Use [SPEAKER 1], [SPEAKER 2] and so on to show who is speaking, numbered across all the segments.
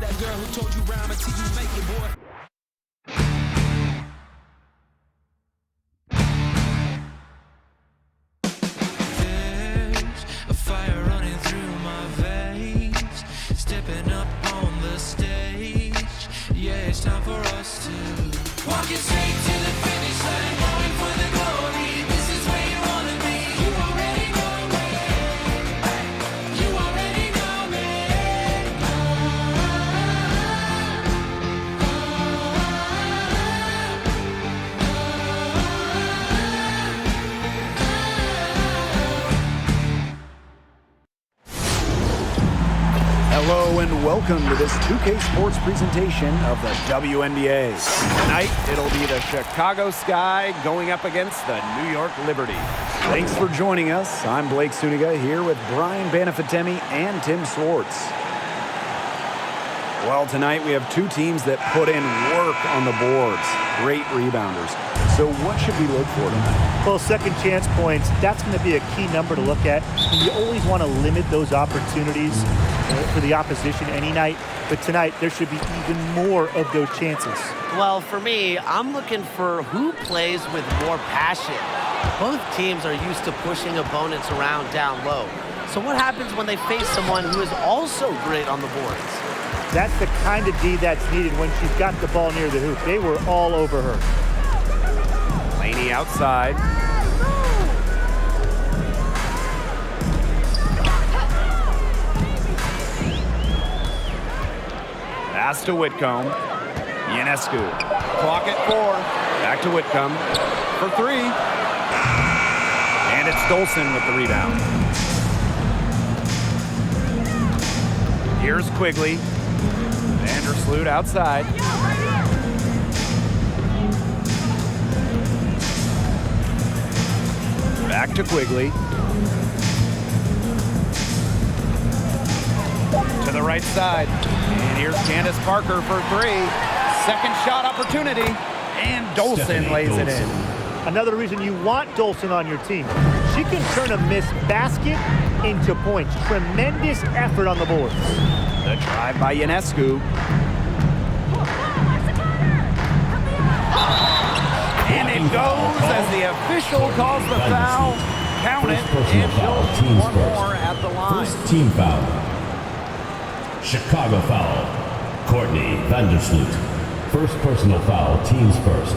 [SPEAKER 1] that girl who told you rhyme until you make it, boy.
[SPEAKER 2] There's a fire running through my veins, stepping up on the stage. Yeah, it's time for us to walk it straight to the finish line, going for the glory. This is where you wanna be. You already know me. You already know me.
[SPEAKER 3] Hello and welcome to this 2K Sports presentation of the WNBA. Tonight, it'll be the Chicago Sky going up against the New York Liberty. Thanks for joining us. I'm Blake Suniga here with Brian Banafitemi and Tim Swartz. Well, tonight we have two teams that put in work on the boards. Great rebounders. So what should we look for tonight?
[SPEAKER 4] Well, second chance points, that's going to be a key number to look at. And you always want to limit those opportunities for the opposition any night. But tonight, there should be even more of those chances.
[SPEAKER 5] Well, for me, I'm looking for who plays with more passion. Both teams are used to pushing opponents around down low. So what happens when they face someone who is also great on the boards?
[SPEAKER 4] That's the kind of D that's needed when she's got the ball near the hoop. They were all over her.
[SPEAKER 3] Laney outside. Pass to Whitcomb. Ionescu. Clock at 4. Back to Whitcomb for 3. And it's Dolson with the rebound. Here's Quigley. Vandersloot outside. Back to Quigley. To the right side. And here's Candace Parker for 3. Second shot opportunity. And Dolson lays it in.
[SPEAKER 4] Another reason you want Dolson on your team. She can turn a missed basket into points. Tremendous effort on the boards.
[SPEAKER 3] The drive by Ionescu. And it goes as the official calls the foul. Count it, and she'll one more at the line.
[SPEAKER 6] First team foul. Chicago foul. Courtney Vandersloot. First personal foul, teams first.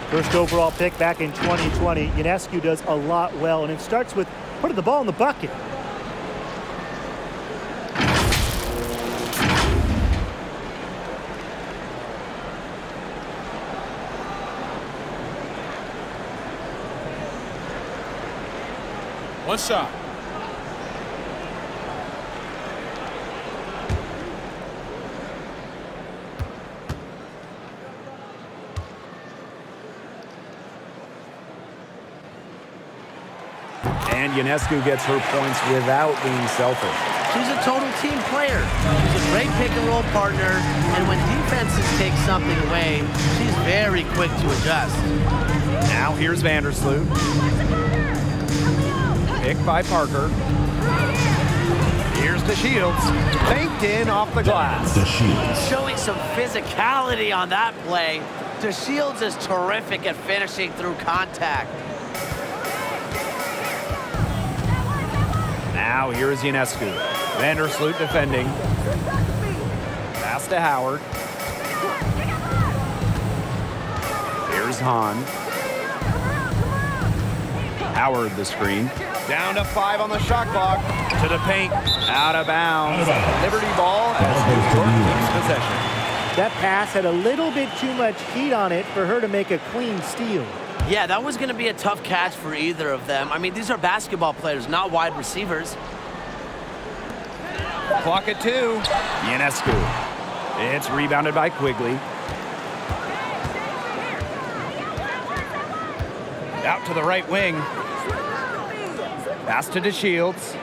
[SPEAKER 4] First overall pick back in 2020. Ionescu does a lot well, and it starts with putting the ball in the bucket.
[SPEAKER 1] One shot.
[SPEAKER 3] And Ionescu gets her points without being selfish.
[SPEAKER 5] She's a total team player. She's a great pick-and-roll partner, and when defenses take something away, she's very quick to adjust.
[SPEAKER 3] Now here's Vandersloot. Picked by Parker. Here's DeShields. Faked in off the glass.
[SPEAKER 6] DeShields.
[SPEAKER 5] Showing some physicality on that play. DeShields is terrific at finishing through contact.
[SPEAKER 3] Now here is Ionescu. Vandersloot defending. Pass to Howard. Here's Hahn. Howard the screen. Down to 5 on the shot clock. To the paint. Out of bounds. Liberty ball as New York keeps possession.
[SPEAKER 4] That pass had a little bit too much heat on it for her to make a clean steal.
[SPEAKER 5] Yeah, that was going to be a tough catch for either of them. I mean, these are basketball players, not wide receivers.
[SPEAKER 3] Clock at 2. Ionescu. It's rebounded by Quigley. Out to the right wing. Pass to DeShields.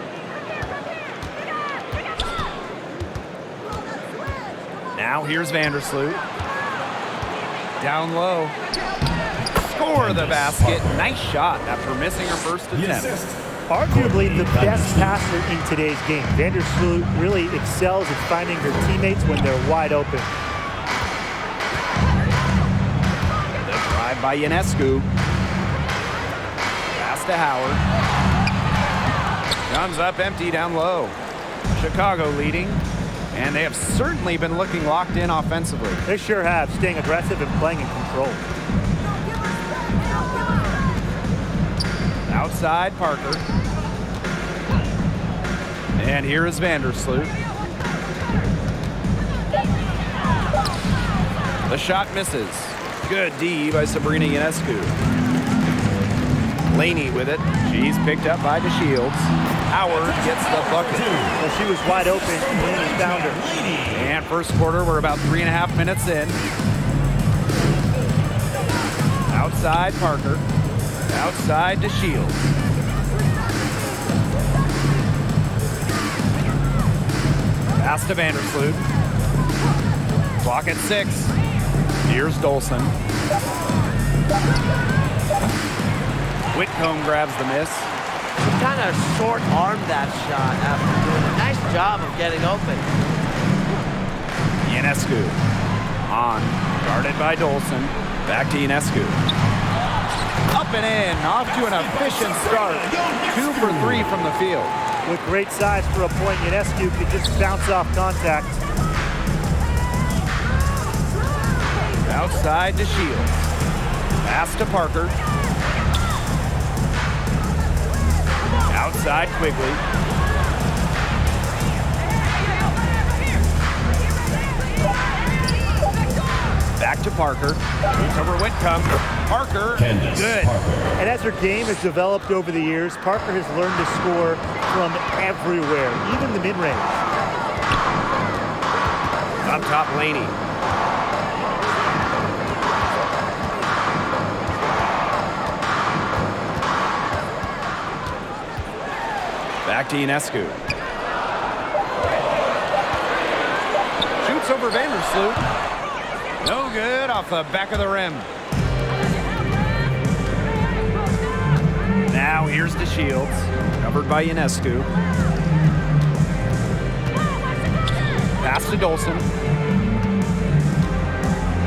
[SPEAKER 3] Now here's Vandersloot. Down low. Score the basket. Nice shot after missing her first attempt.
[SPEAKER 4] Arguably the best passer in today's game. Vandersloot really excels at finding her teammates when they're wide open.
[SPEAKER 3] The drive by Ionescu. Pass to Howard. Comes up empty down low. Chicago leading. And they have certainly been looking locked in offensively.
[SPEAKER 4] They sure have, staying aggressive and playing in control.
[SPEAKER 3] Outside Parker. And here is Vandersloot. The shot misses. Good D by Sabrina Ionescu. Laney with it. She's picked up by DeShields. Howard gets the bucket.
[SPEAKER 4] Well, she was wide open and Laney found her.
[SPEAKER 3] And first quarter, we're about 3.5 minutes in. Outside Parker. Outside DeShields. Pass to Vandersloot. Clock at 6. Here's Dolson. Whitcomb grabs the miss.
[SPEAKER 5] She kind of short-armed that shot after doing a nice job of getting open.
[SPEAKER 3] Ionescu on, guarded by Dolson. Back to Ionescu. Up and in, off to an efficient start. 2 for 3 from the field.
[SPEAKER 4] With great size for a point, Ionescu could just bounce off contact.
[SPEAKER 3] Outside to Shields. Pass to Parker. Outside Quigley. Back to Parker. Shoots over Whitcomb. Parker.
[SPEAKER 6] Candace
[SPEAKER 3] Good.
[SPEAKER 6] Parker.
[SPEAKER 4] And as her game has developed over the years, Parker has learned to score from everywhere, even the mid-range.
[SPEAKER 3] Up top, Laney. Back to Ionescu. Shoots over Vandersloot. No good, off the back of the rim. Now here's DeShields, covered by Ionescu. Pass to Dolson.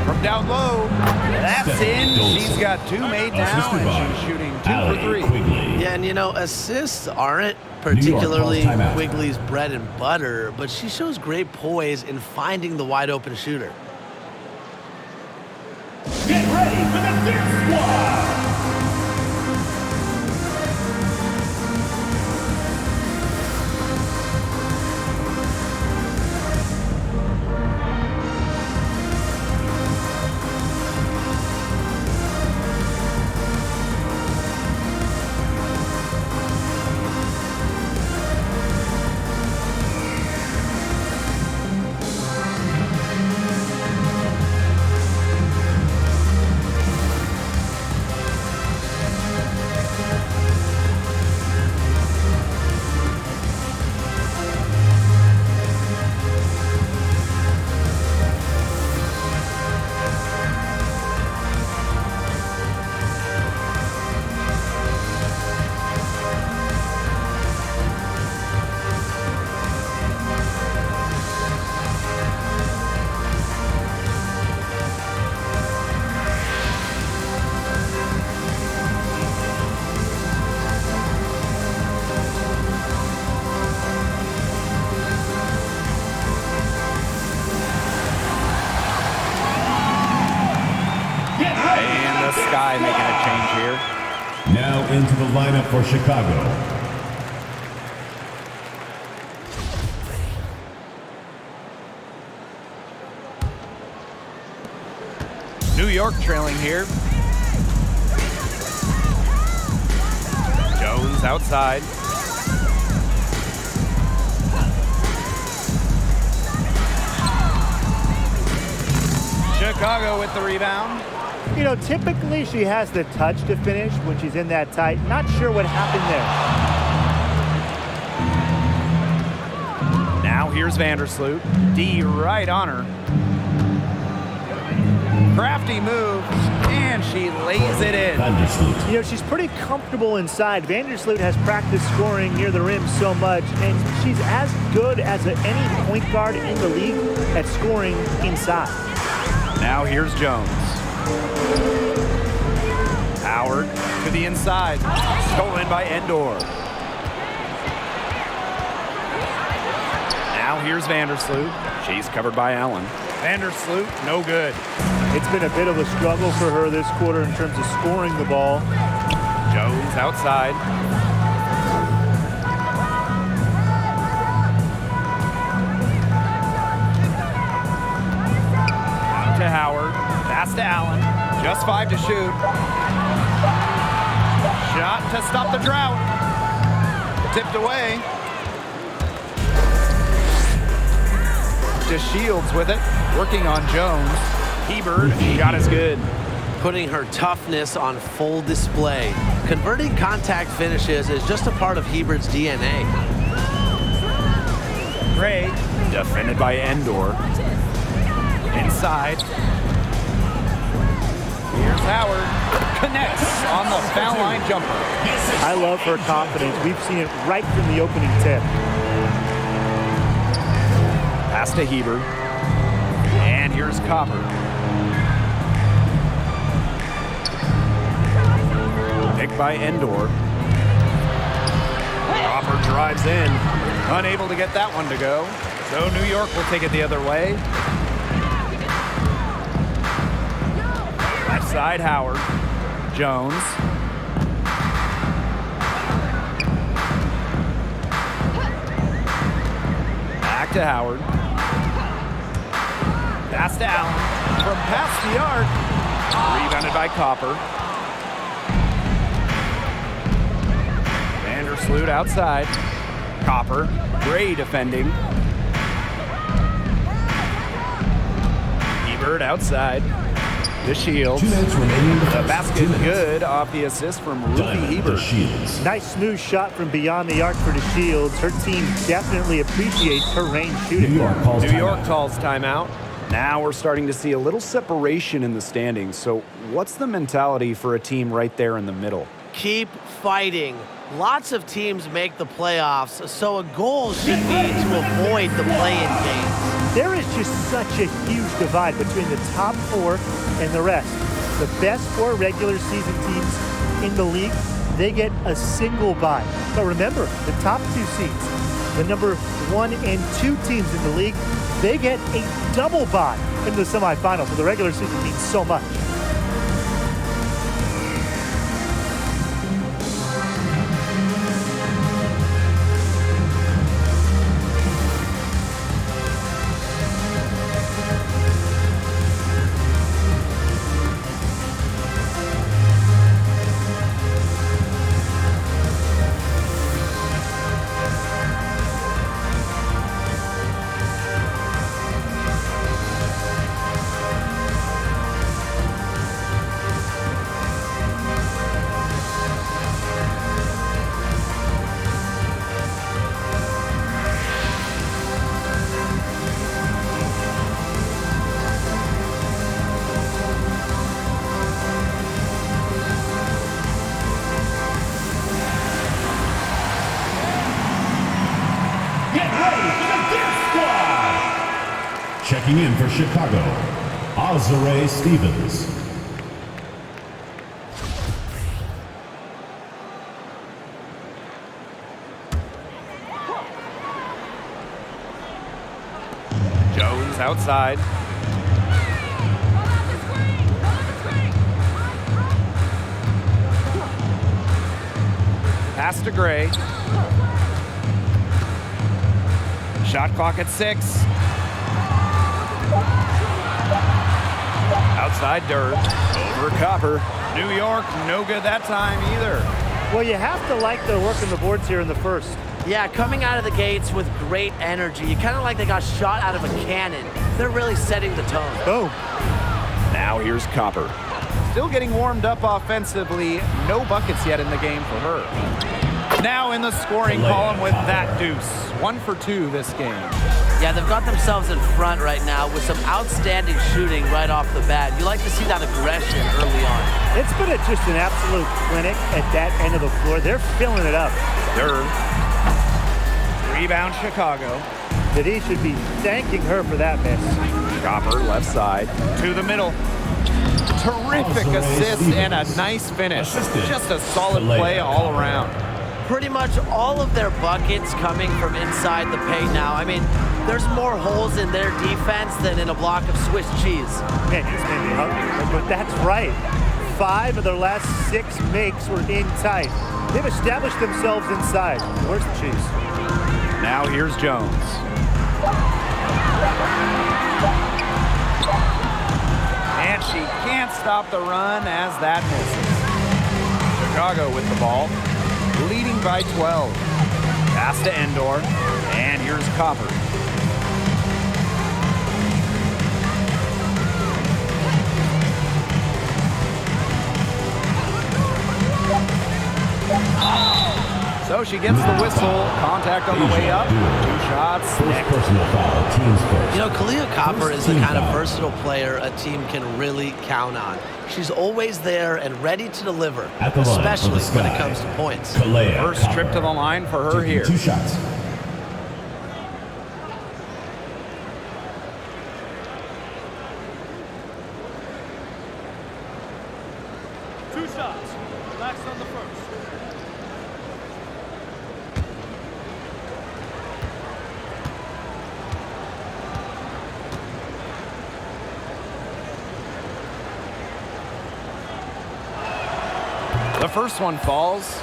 [SPEAKER 3] From down low. That's in. She's got 2 made now, and she's shooting 2 for 3.
[SPEAKER 5] Yeah, and you know, assists aren't particularly Quigley's bread and butter, but she shows great poise in finding the wide open shooter.
[SPEAKER 6] Get ready for the Dirk Squad!
[SPEAKER 3] Sky making a change here.
[SPEAKER 6] Now into the lineup for Chicago.
[SPEAKER 3] New York trailing here. Jones outside. Chicago with the rebound.
[SPEAKER 4] You know, typically she has the touch to finish when she's in that tight. Not sure what happened there.
[SPEAKER 3] Now here's Vandersloot. D right on her. Crafty move. And she lays it in.
[SPEAKER 6] Vandersloot.
[SPEAKER 4] You know, she's pretty comfortable inside. Vandersloot has practiced scoring near the rim so much, and she's as good as any point guard in the league at scoring inside.
[SPEAKER 3] Now here's Jones. Howard to the inside. Stolen by Endor. Now here's Vandersloot. She's covered by Allen. Vandersloot, no good.
[SPEAKER 4] It's been a bit of a struggle for her this quarter in terms of scoring the ball.
[SPEAKER 3] Jones outside. Out to Howard. Pass to Allen. Just 5 to shoot. Shot to stop the drought. Tipped away. To Shields with it. Working on Jones. Hebert, shot is good.
[SPEAKER 5] Putting her toughness on full display. Converting contact finishes is just a part of Hebert's DNA.
[SPEAKER 3] Gray, defended by Endor. Inside. Here's Howard. Connects on the foul line jumper.
[SPEAKER 4] I love her confidence. We've seen it right from the opening tip.
[SPEAKER 3] Pass to Hebert. And here's Copper. Picked by Endor. Copper drives in. Unable to get that one to go. So New York will take it the other way. Left side, Howard. Jones. Back to Howard. Pass to Allen. From past the arc. Rebounded by Copper. Vandersloot outside. Copper. Gray defending. Hebert outside. The Shields.
[SPEAKER 6] 2 minutes remaining in the
[SPEAKER 3] The
[SPEAKER 6] first.
[SPEAKER 3] basket
[SPEAKER 6] 2 minutes.
[SPEAKER 3] good off the assist from Ruby
[SPEAKER 6] Diamond to
[SPEAKER 3] Hebert.
[SPEAKER 6] Shields.
[SPEAKER 4] Nice smooth shot from beyond the arc for the Shields. Her team definitely appreciates her range
[SPEAKER 6] New
[SPEAKER 4] shooting.
[SPEAKER 6] York calls
[SPEAKER 3] New York
[SPEAKER 6] timeout.
[SPEAKER 3] calls timeout. Now we're starting to see a little separation in the standings. So what's the mentality for a team right there in the middle?
[SPEAKER 5] Keep fighting. Lots of teams make the playoffs, so a goal should be to avoid the play-in games.
[SPEAKER 4] There is just such a huge divide between the top 4 and the rest. The best 4 regular season teams in the league, they get a single bye. But remember, the top 2 seeds, the number 1 and 2 teams in the league, they get a double bye in the semifinals. So the regular season means so much.
[SPEAKER 6] Checking in for Chicago, Azare Stevens.
[SPEAKER 3] Jones outside. Pass to Gray. Shot clock at 6. Outside Dirk. Over Copper. New York, no good that time either.
[SPEAKER 4] Well, you have to like their work on the boards here in the first.
[SPEAKER 5] Yeah, coming out of the gates with great energy. Kind of like they got shot out of a cannon. They're really setting the tone.
[SPEAKER 4] Boom.
[SPEAKER 3] Now here's Copper. Still getting warmed up offensively. No buckets yet in the game for her. Now in the scoring column with that deuce. 1 for 2 this game.
[SPEAKER 5] Yeah, they've got themselves in front right now with some outstanding shooting right off the bat. You like to see that aggression early on.
[SPEAKER 4] It's been just an absolute clinic at that end of the floor. They're filling it up.
[SPEAKER 3] Dirk. Rebound, Chicago.
[SPEAKER 4] That he should be thanking her for that miss.
[SPEAKER 3] Chopper, left side, to the middle. Terrific assist and a nice finish. Just a solid play all around.
[SPEAKER 5] Pretty much all of their buckets coming from inside the paint now. I mean, there's more holes in their defense than in a block of Swiss cheese.
[SPEAKER 4] Man, he's made me hungry. But that's right. 5 of their last 6 makes were in tight. They've established themselves inside. Where's the cheese?
[SPEAKER 3] Now here's Jones. And she can't stop the run as that misses. Chicago with the ball, leading by 12. Pass to Endor, and here's Copper. So she gets the whistle. Contact on the way up. 2 shots.
[SPEAKER 6] First personal foul, teams first.
[SPEAKER 5] You know, Kalia Copper is the kind of versatile player a team can really count on. She's always there and ready to deliver, especially when it comes to points.
[SPEAKER 3] First trip to the line for her here.
[SPEAKER 6] 2 shots.
[SPEAKER 1] Relax on the first.
[SPEAKER 3] The first one falls.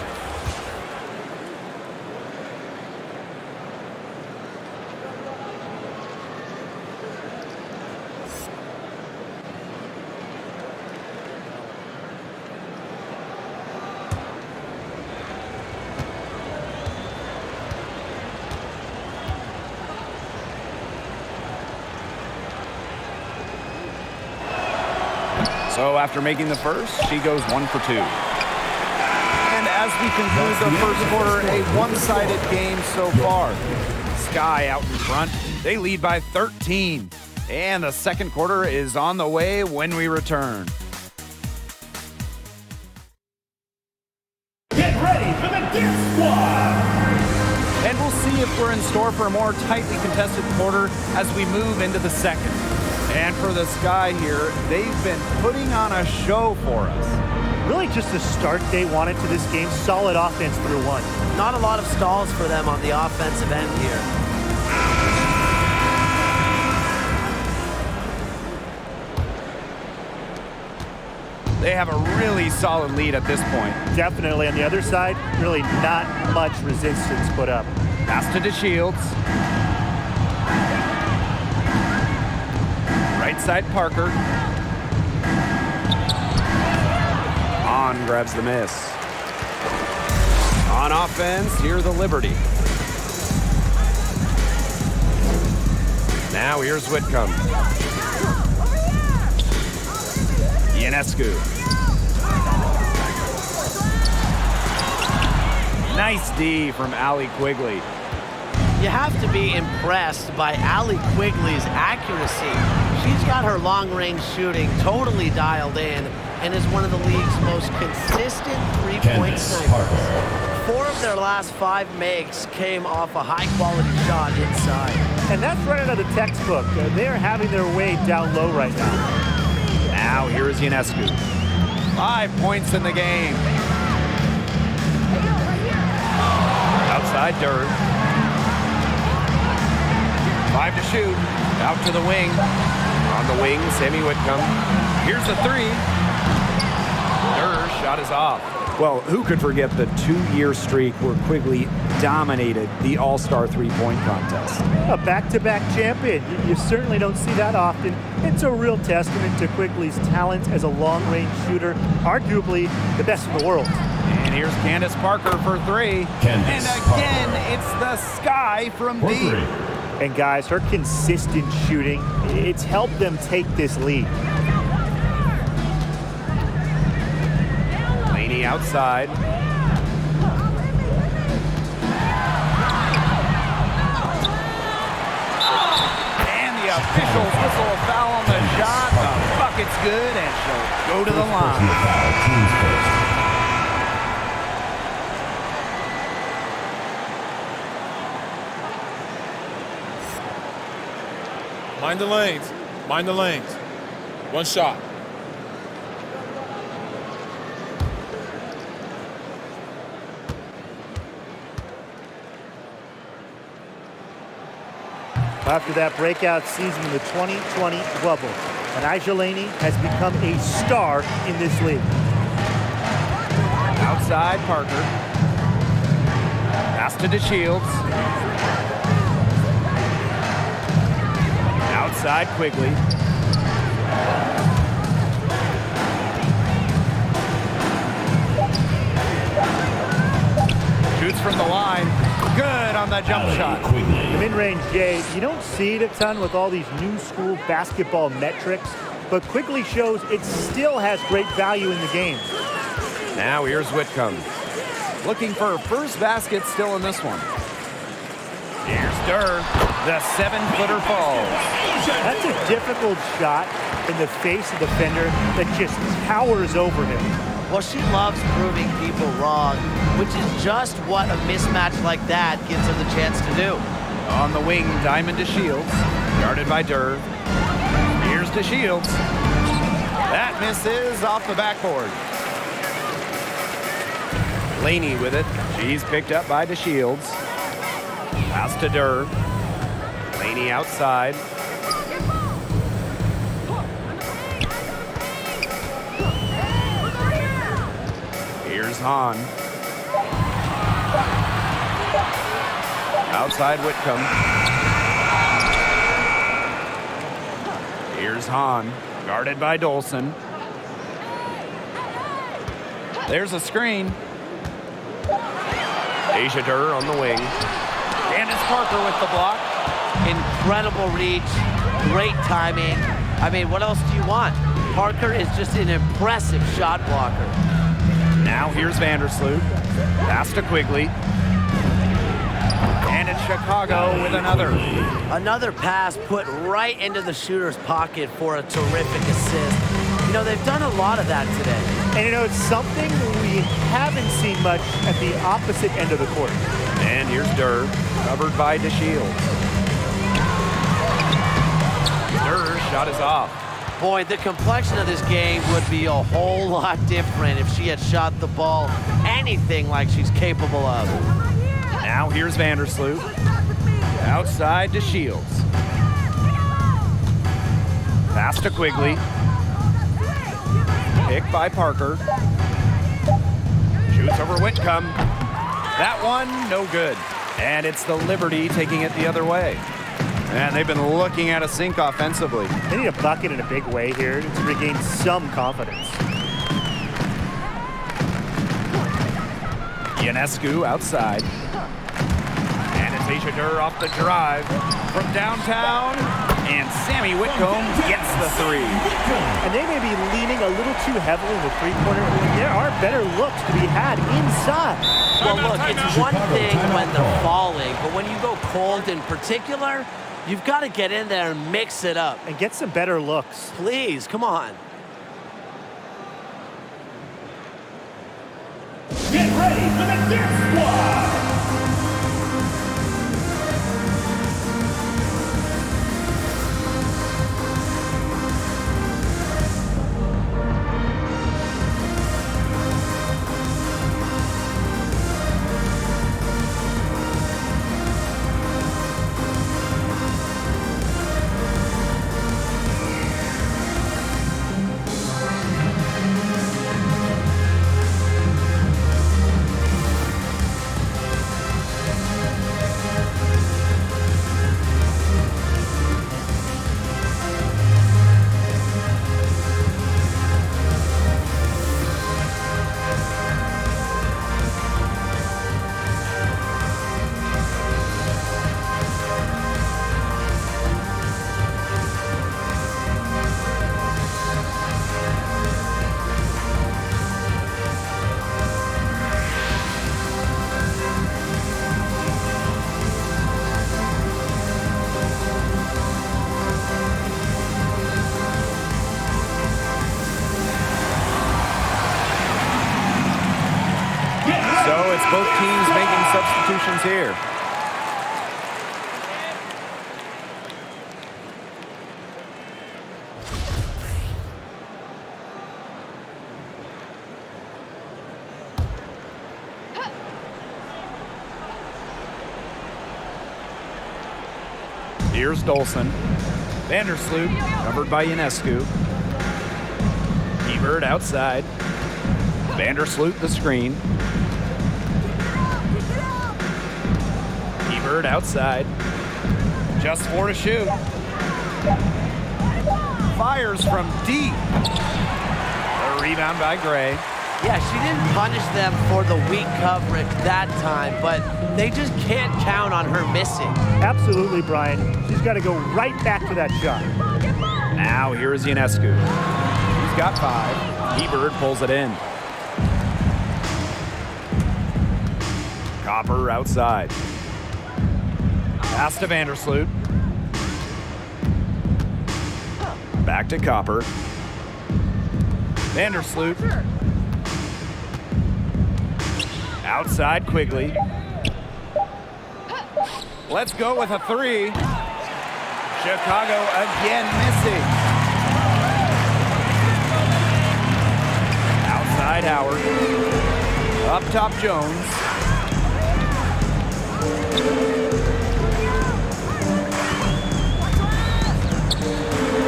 [SPEAKER 3] So after making the first, she goes 1 for 2. And as we conclude the first quarter, a one-sided game so far. Sky out in front. They lead by 13. And the second quarter is on the way when we return.
[SPEAKER 6] Get ready for the Dip Squad!
[SPEAKER 3] And we'll see if we're in store for a more tightly contested quarter as we move into the second. And for the Sky here, they've been putting on a show for us.
[SPEAKER 4] Really just the start they wanted to this game. Solid offense through 1.
[SPEAKER 5] Not a lot of stalls for them on the offensive end here.
[SPEAKER 3] They have a really solid lead at this point.
[SPEAKER 4] Definitely on the other side, really not much resistance put up.
[SPEAKER 3] Pass to DeShields. Right side Parker. On grabs the miss. On offense, here's the Liberty. Now here's Whitcomb. Ionescu. Nice D from Allie Quigley.
[SPEAKER 5] You have to be impressed by Allie Quigley's accuracy. She's got her long-range shooting totally dialed in and is one of the league's most consistent three-point snipers. 4 of their last 5 makes came off a high-quality shot inside.
[SPEAKER 4] And that's right out of the textbook. They are having their way down low right now.
[SPEAKER 3] Now here is Ionescu. 5 points in the game. Outside Dirk. 5 to shoot. Out to the wing. On the wing, Sammy Whitcomb. Here's the 3. Dirk shot is off. Well, who could forget the 2-year streak where Quigley dominated the All-Star three-point contest?
[SPEAKER 4] A back-to-back champion. You certainly don't see that often. It's a real testament to Quigley's talent as a long-range shooter, arguably the best in the world.
[SPEAKER 3] And here's Candace Parker for 3. And again, it's the Sky from deep.
[SPEAKER 4] And guys, her consistent shooting, it's helped them take this lead.
[SPEAKER 3] Laney outside. officials whistle a foul on the shot. The bucket's good, and she'll go to the line.
[SPEAKER 6] Personal foul, teams first.
[SPEAKER 1] Mind the lanes. Mind the lanes. One shot.
[SPEAKER 4] After that breakout season in the 2020 bubble, Anaija Laney has become a star in this league.
[SPEAKER 3] Outside, Parker. Pass to DeShields. Outside, Quigley. Shoots from the line. Good on the jump shot.
[SPEAKER 6] Quigley.
[SPEAKER 4] The mid-range J, you don't see it a ton with all these new school basketball metrics, but Quigley shows it still has great value in the game.
[SPEAKER 3] Now here's Whitcomb. Looking for her first basket still in this one. Here's Durr. The 7-footer falls.
[SPEAKER 4] That's a difficult shot in the face of the defender that just towers over him.
[SPEAKER 5] Well, she loves proving people wrong, which is just what a mismatch like that gives her the chance to do.
[SPEAKER 3] On the wing, Diamond DeShields. Guarded by Durr. Here's DeShields. That misses off the backboard. Laney with it. She's picked up by DeShields. Pass to Durr. Laney outside. Here's Hahn. Outside Whitcomb. Here's Hahn. Guarded by Dolson. There's a screen. Asia Durr on the wing. Candace Parker with the block.
[SPEAKER 5] Incredible reach, great timing. I mean, what else do you want? Parker is just an impressive shot blocker.
[SPEAKER 3] Now here's Vandersloot. Pass to Quigley. And it's Chicago with another.
[SPEAKER 5] Another pass put right into the shooter's pocket for a terrific assist. You know, they've done a lot of that today.
[SPEAKER 4] And you know, it's something we haven't seen much at the opposite end of the court.
[SPEAKER 3] And here's Durr, covered by DeShields. Durr's shot is off.
[SPEAKER 5] Boy, the complexion of this game would be a whole lot different if she had shot the ball anything like she's capable of.
[SPEAKER 3] Now here's Vandersloot. Outside DeShields. Pass to Quigley. Picked by Parker. Shoots over Whitcomb. That one, no good. And it's the Liberty taking it the other way. And they've been looking at a sink offensively.
[SPEAKER 4] They need a bucket in a big way here to regain some confidence.
[SPEAKER 3] Ionescu outside. And it's Asia Durr off the drive from downtown. And Sammy Whitcomb gets the three.
[SPEAKER 4] And they may be leaning a little too heavily in the three-pointer. There are better looks to be had inside.
[SPEAKER 5] Well, look, it's one thing when they're falling, but when you go cold in particular, you've got to get in there and mix it up.
[SPEAKER 4] And get some better looks.
[SPEAKER 5] Please, come on.
[SPEAKER 6] Get ready for the dance squad!
[SPEAKER 3] teams making substitutions here. Here's Dolson. Vandersloot, covered by Ionescu. Hebert outside. Vandersloot the screen. Hebert outside. Just 4 to shoot. Fires from deep. A rebound by Gray.
[SPEAKER 5] Yeah, she didn't punish them for the weak coverage that time, but they just can't count on her missing.
[SPEAKER 4] Absolutely, Brian. She's got to go right back to that shot.
[SPEAKER 3] Now here is Ionescu. He's got 5. Hebert pulls it in. Copper outside. Pass to Vandersloot. Back to Copper. Vandersloot. Outside Quigley. Let's go with a 3. Chicago again missing. Outside Howard. Up top Jones.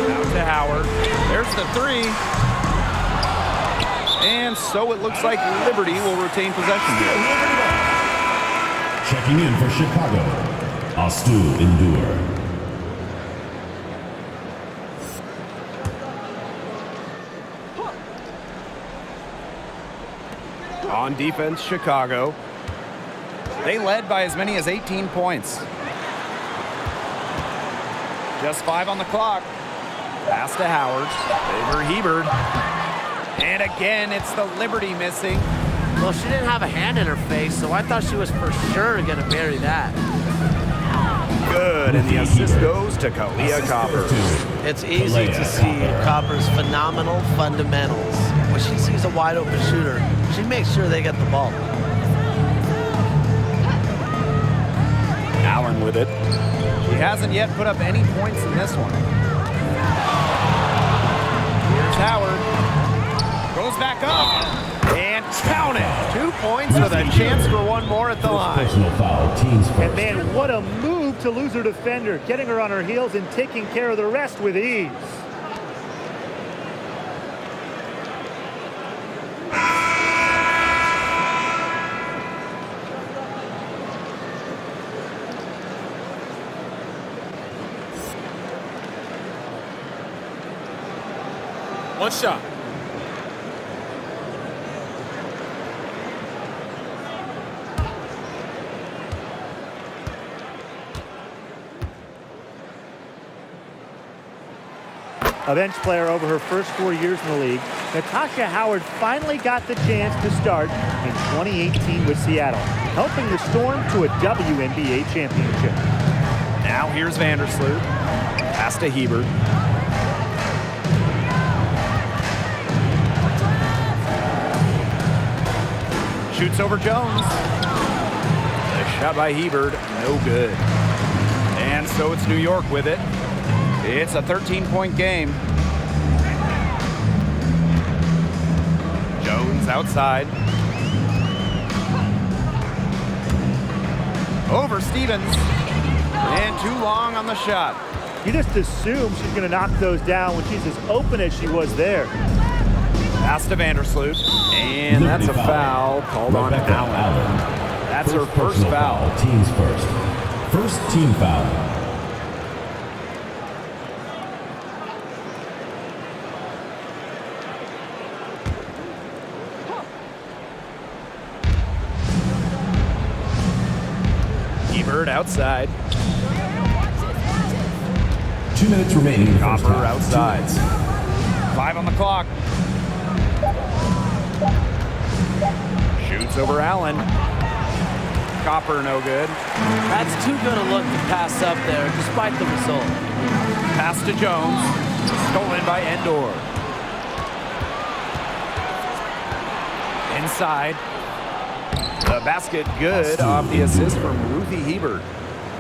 [SPEAKER 3] Out to Howard. There's the 3. And so it looks like Liberty will retain possession here.
[SPEAKER 6] Checking in for Chicago, Astu Endure.
[SPEAKER 3] On defense, Chicago. They led by as many as 18 points. Just 5 on the clock. Pass to Howard. Over Hebert. And again, it's the Liberty missing.
[SPEAKER 5] Well, she didn't have a hand in her face, so I thought she was for sure going to bury that.
[SPEAKER 3] Good, and the assist goes to Kalia Copper.
[SPEAKER 5] It's easy to see Copper's phenomenal fundamentals. When she sees a wide open shooter, she makes sure they get the ball.
[SPEAKER 3] Allen with it. She hasn't yet put up any points in this one. Here's Howard. Goes back up. And count it. 2 points with a chance for one more at the line.
[SPEAKER 6] Personal foul, teams first.
[SPEAKER 4] And man, what a move to lose her defender, getting her on her heels and taking care of the rest with ease.
[SPEAKER 1] One shot.
[SPEAKER 4] A bench player over her first 4 years in the league, Natasha Howard finally got the chance to start in 2018 with Seattle, helping the Storm to a WNBA championship.
[SPEAKER 3] Now here's Vandersloot. Pass to Hebert. Shoots over Jones. A shot by Hebert, no good. And so it's New York with it. It's a 13-point game. Jones outside. Over Stevens. And too long on the shot.
[SPEAKER 4] You just assume she's going to knock those down when she's as open as she was there.
[SPEAKER 3] Pass to Vandersloot. And that's a foul called on Allen. That's her first foul.
[SPEAKER 6] Teams first. First team foul.
[SPEAKER 3] Hebert outside.
[SPEAKER 6] 2 minutes remaining in the first
[SPEAKER 3] Copper
[SPEAKER 6] half.
[SPEAKER 3] outside. 5 on the clock. Shoots over Allen. Copper no good.
[SPEAKER 5] That's too good a look to pass up there, despite the result.
[SPEAKER 3] Pass to Jones. Stolen by Endor. Inside. The basket good off the assist from Ruthie Hebert.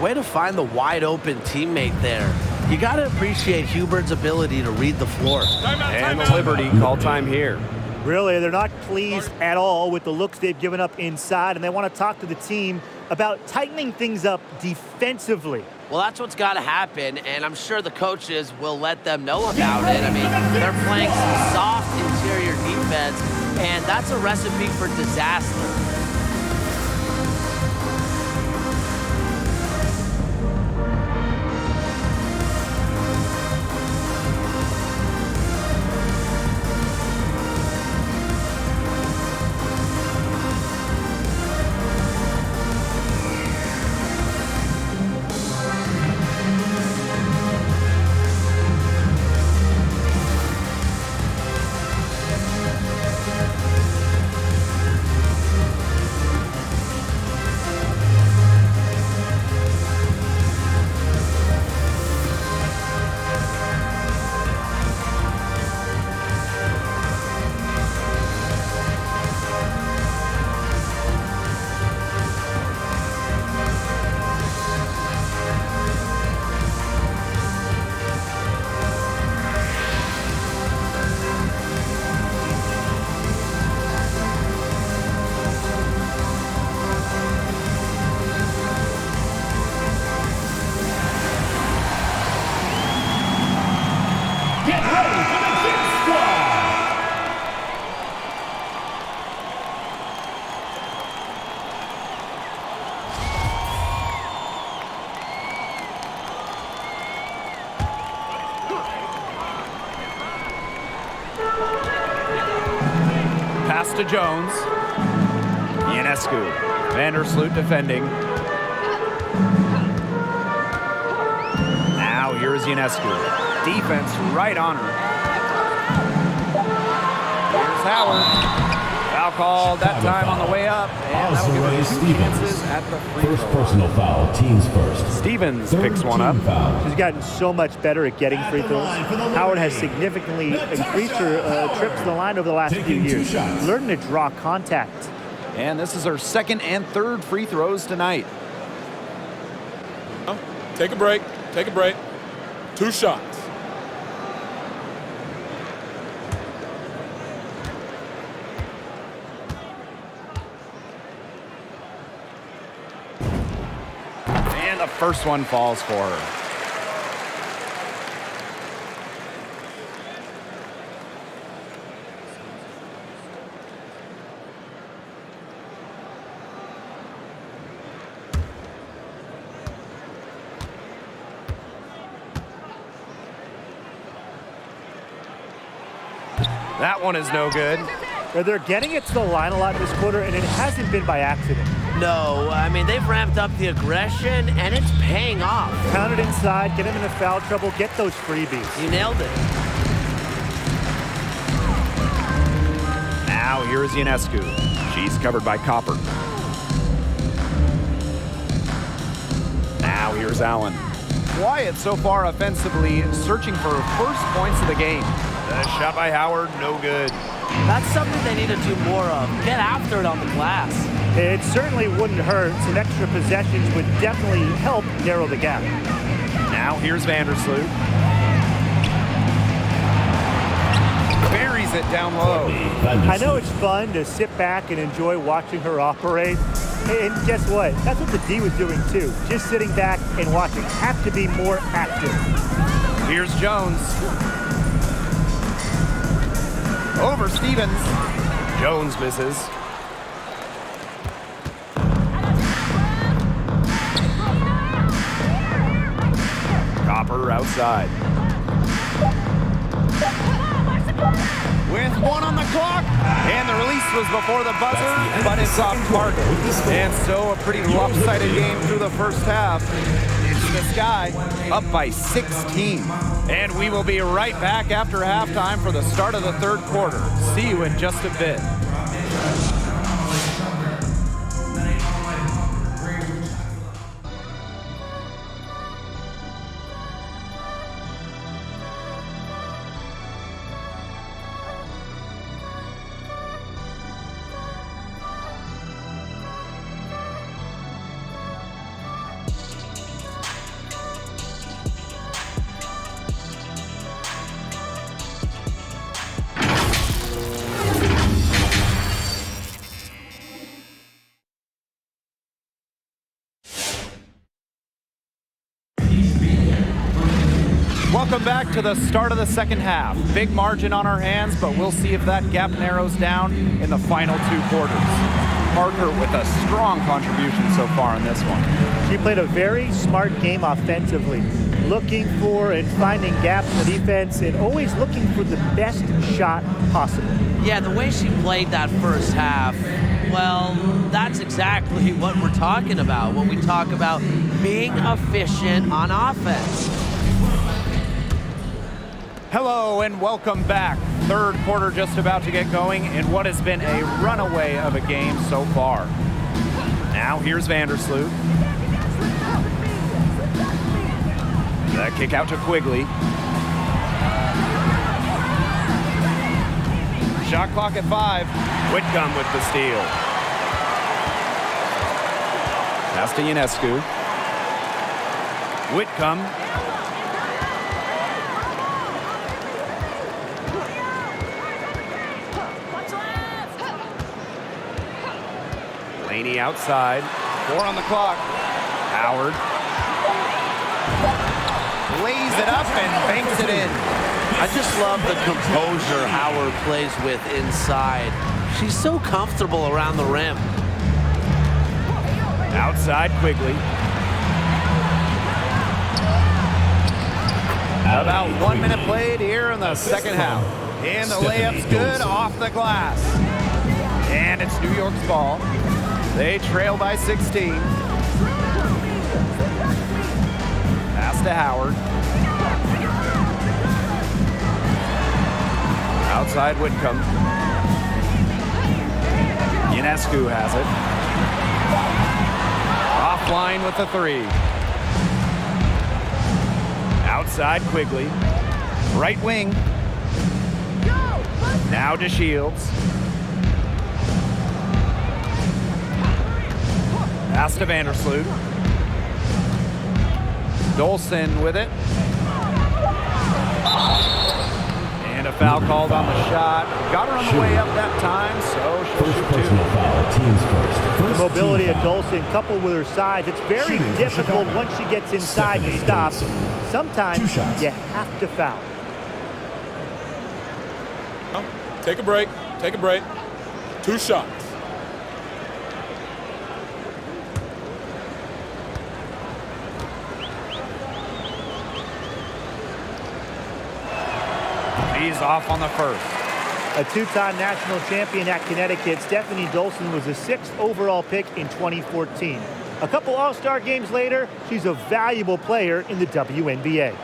[SPEAKER 5] Way to find the wide open teammate there. You got to appreciate Hubert's ability to read the floor.
[SPEAKER 3] And the Liberty call time here.
[SPEAKER 4] Really, they're not pleased at all with the looks they've given up inside, and they want to talk to the team about tightening things up defensively.
[SPEAKER 5] Well, that's what's got to happen, and I'm sure the coaches will let them know about it. I mean, they're playing some soft interior defense, and that's a recipe for disaster.
[SPEAKER 3] Pass to Jones. Ionescu. Vandersloot defending. Now here's Ionescu. Defense right on her. Here's Howard. Foul called that time on the way up. And that will give her 2 chances at the free throw.
[SPEAKER 6] First personal foul, teams first.
[SPEAKER 3] Stevens picks one up.
[SPEAKER 4] She's gotten so much better at getting free throws. Howard has significantly increased her trips to the line over the last few years. Learning to draw contact.
[SPEAKER 3] And this is her 2nd and 3rd free throws tonight.
[SPEAKER 1] Take a break. Take a break. 2 shots.
[SPEAKER 3] And the first one falls for her. That one is no good.
[SPEAKER 4] They're getting it to the line a lot this quarter, and it hasn't been by accident.
[SPEAKER 5] No, I mean, they've ramped up the aggression, and it's paying off.
[SPEAKER 4] Pound it inside, get him into foul trouble, get those freebies.
[SPEAKER 5] You nailed it.
[SPEAKER 3] Now here's Ionescu. She's covered by Copper. Now here's Allen. Quiet so far offensively, searching for first points of the game. The shot by Howard, no good.
[SPEAKER 5] That's something they need to do more of. Get after it on the glass.
[SPEAKER 4] It certainly wouldn't hurt. Some extra possessions would definitely help narrow the gap.
[SPEAKER 3] Now here's Vandersloot. Buries it down low.
[SPEAKER 4] I know it's fun to sit back and enjoy watching her operate. And guess what? That's what the D was doing too. Just sitting back and watching. Have to be more active.
[SPEAKER 3] Here's Jones. Over Stevens. Jones misses. Copper outside. With 1 on the clock. And the release was before the buzzer, but it's off mark. And so a pretty lopsided game through the first half. Into the sky, up by 16. And we will be right back after halftime for the start of the 3rd quarter. See you in just a bit. Welcome back to the start of the second half. Big margin on our hands, but we'll see if that gap narrows down in the final 2 quarters. Parker with a strong contribution so far in this one.
[SPEAKER 4] She played a very smart game offensively, looking for and finding gaps in the defense and always looking for the best shot possible.
[SPEAKER 5] Yeah, the way she played that first half, well, that's exactly what we're talking about when we talk about being efficient on offense.
[SPEAKER 3] Hello and welcome back. Third quarter just about to get going in what has been a runaway of a game so far. Now here's Vandersloot. That kick out to Quigley. Shot clock at 5. Whitcomb with the steal. Pass to Ionescu. Whitcomb. Laney outside. 4 on the clock. Howard. Lays it up and banks it in.
[SPEAKER 5] I just love the composure Howard plays with inside. She's so comfortable around the rim.
[SPEAKER 3] Outside Quigley. About 1 minute played here in the second half. And the layup's good off the glass. And it's New York's ball. They trail by 16. Pass to Howard. Outside Whitcomb. Ionescu has it. Offline with the 3. Outside Quigley. Right wing. Now to Shields. Pass to Vandersloot. Dolson with it. And a foul called on the shot. Got her on the way up that time, so she'll shoot 2.
[SPEAKER 6] Personal foul, teams first.
[SPEAKER 4] The mobility of Dolson coupled with her size, it's very difficult once she gets inside to stop. Sometimes you have to foul.
[SPEAKER 1] Take a break. Take a break. 2 shots.
[SPEAKER 3] He's off on the first.
[SPEAKER 4] A 2-time national champion at Connecticut, Stephanie Dolson was a 6th overall pick in 2014. A couple All-Star games later, she's a valuable player in the WNBA.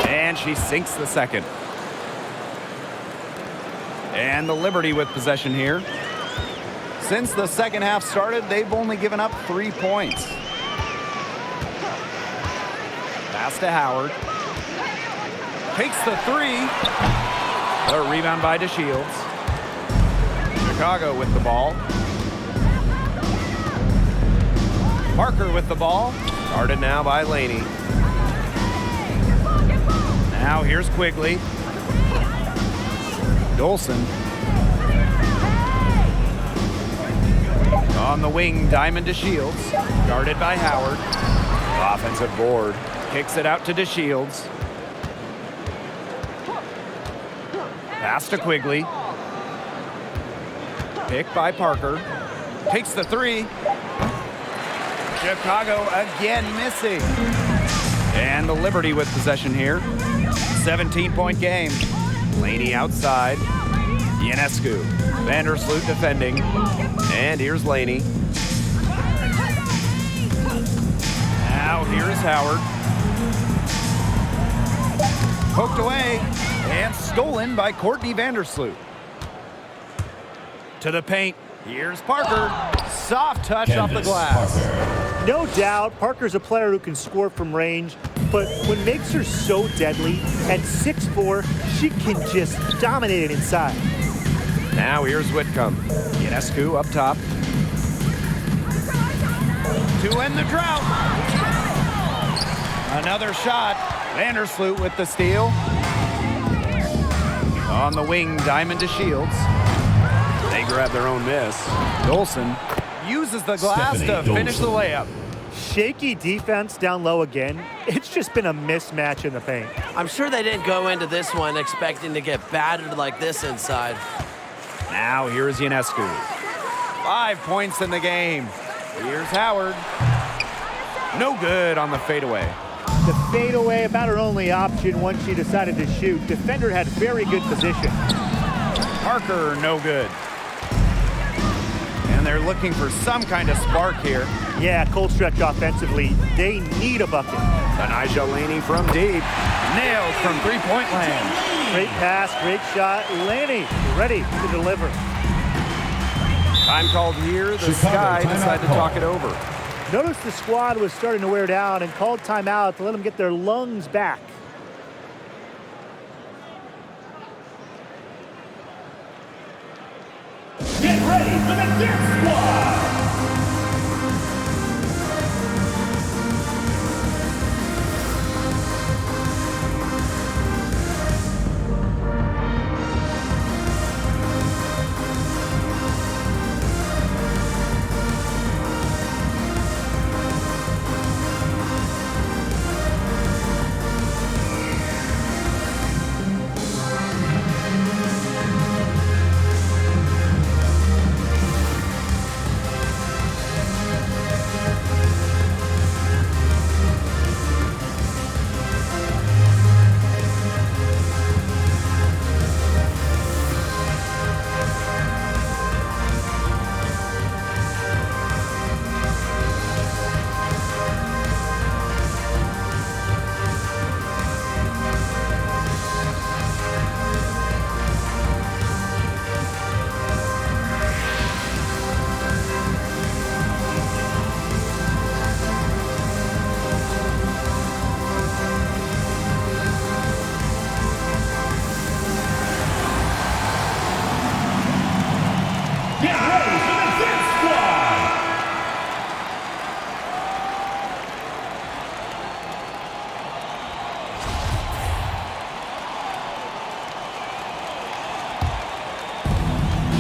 [SPEAKER 3] And she sinks the second. And the Liberty with possession here. Since the second half started, they've only given up 3 points. Pass to Howard. Takes the 3. A rebound by DeShields. Chicago with the ball. Parker with the ball. Guarded now by Laney. Now here's Quigley. Dolson. On the wing, Diamond to Shields. Guarded by Howard. Offensive board. Kicks it out to DeShields. Pass to Quigley. Picked by Parker. Takes the 3. Chicago again missing. And the Liberty with possession here. 17-point game. Laney outside. Ionescu. Vandersloot defending. And here's Laney. Now here's Howard. Poked away and stolen by Courtney Vandersloot. To the paint. Here's Parker. Soft touch off the glass.
[SPEAKER 6] Parker.
[SPEAKER 4] No doubt, Parker's a player who can score from range, but what makes her so deadly, at 6'4", she can just dominate it inside.
[SPEAKER 3] Now here's Whitcomb. Ionescu up top. To end the drought. Another shot. Vandersloot with the steal. On the wing, Diamond to Shields. They rather have their own miss. Dolson uses the glass to finish the layup.
[SPEAKER 4] Shaky defense down low again. It's just been a mismatch in the paint.
[SPEAKER 5] I'm sure they didn't go into this one expecting to get battered like this inside.
[SPEAKER 3] Now here's Ionescu. 5 points in the game. Here's Howard. No good on the fadeaway.
[SPEAKER 4] The fadeaway about her only option once she decided to shoot. Defender had very good position.
[SPEAKER 3] Parker, no good. And they're looking for some kind of spark here.
[SPEAKER 4] Yeah, cold stretch offensively. They need a bucket.
[SPEAKER 3] Anijah Laney from deep. Nailed from three-point land.
[SPEAKER 4] Great pass, great shot. Laney ready to deliver.
[SPEAKER 3] Time called here. The Sky decided to talk it over.
[SPEAKER 4] Notice the squad was starting to wear down and called timeout to let them get their lungs back.
[SPEAKER 6] Get ready for the Dirk Squad!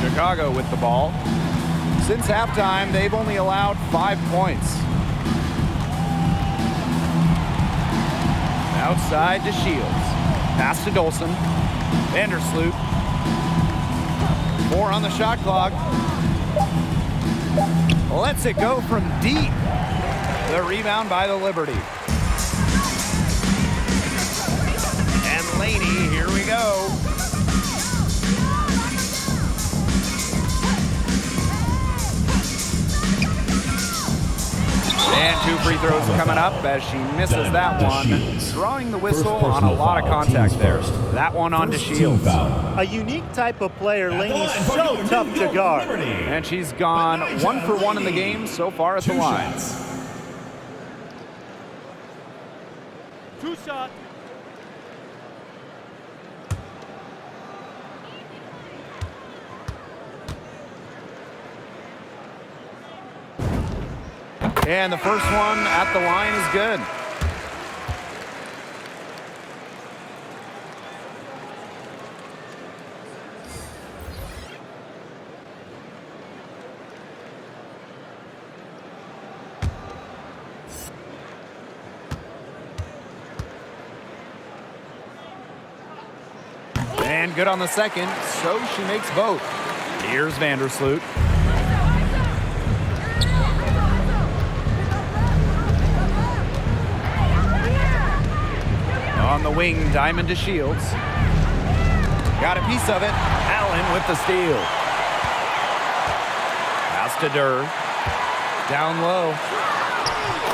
[SPEAKER 3] Chicago with the ball. Since halftime, they've only allowed 5 points. Outside to Shields. Pass to Dolson. Vandersloot. 4 on the shot clock. Lets it go from deep. The rebound by the Liberty. And Laney, here we go. And 2 free throws coming up as she misses that one. Drawing the whistle on a lot of contact there. That one on to Shields.
[SPEAKER 4] A unique type of player. Laney's so tough to guard.
[SPEAKER 3] And she's gone 1 for 1 in the game so far at the line.
[SPEAKER 4] 2 shot.
[SPEAKER 3] And the first one at the line is good. And good on the second, so she makes both. Here's Vandersloot. On the wing, Diamond to Shields. Got a piece of it. Allen with the steal. Pass to Durr. Down low.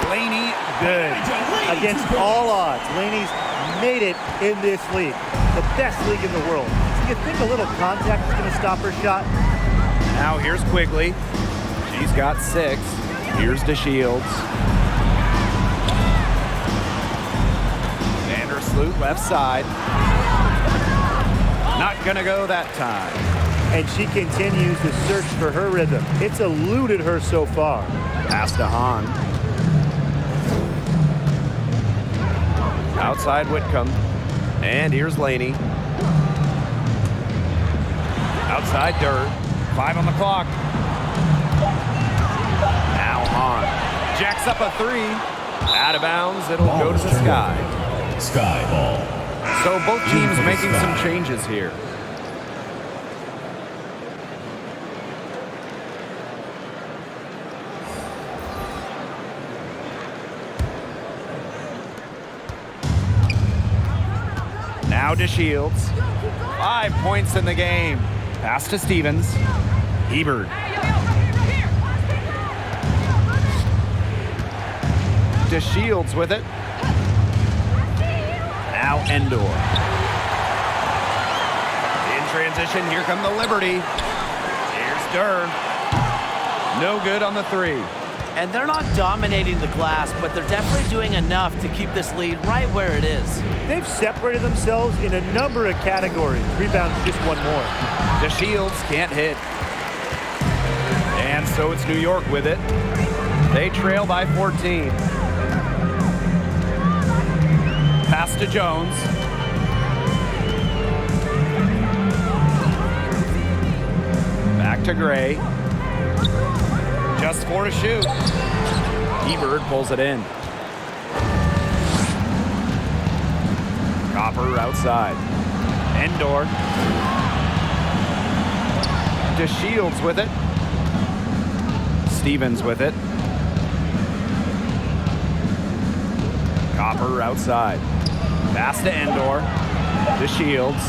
[SPEAKER 3] Laney, good.
[SPEAKER 4] Against all odds, Laney's made it in this league. The best league in the world. Do you think a little contact is going to stop her shot?
[SPEAKER 3] Now here's Quigley. She's got 6. Here's to Shields. Vandersloot left side. Not gonna go that time.
[SPEAKER 4] And she continues to search for her rhythm. It's eluded her so far.
[SPEAKER 3] Pass to Hahn. Outside Whitcomb. And here's Laney. Outside Durr. 5 on the clock. Now on. Jacks up a 3. Out of bounds. It'll go to the sky.
[SPEAKER 6] Sky ball.
[SPEAKER 3] So both teams making some changes here. Now to Shields. 5 points in the game. Pass to Stevens. Hebert. To Shields with it. Now Endor. In transition, here come the Liberty. Here's Durr. No good on the 3.
[SPEAKER 5] And they're not dominating the glass, but they're definitely doing enough to keep this lead right where it is.
[SPEAKER 4] They've separated themselves in a number of categories. Rebounds just one more.
[SPEAKER 3] The Shields can't hit. And so it's New York with it. They trail by 14. Pass to Jones. Back to Gray. Just 4 to shoot. Hebert pulls it in. Copper outside. Endor. To Shields with it. Stevens with it. Copper outside. Pass to Endor. To Shields.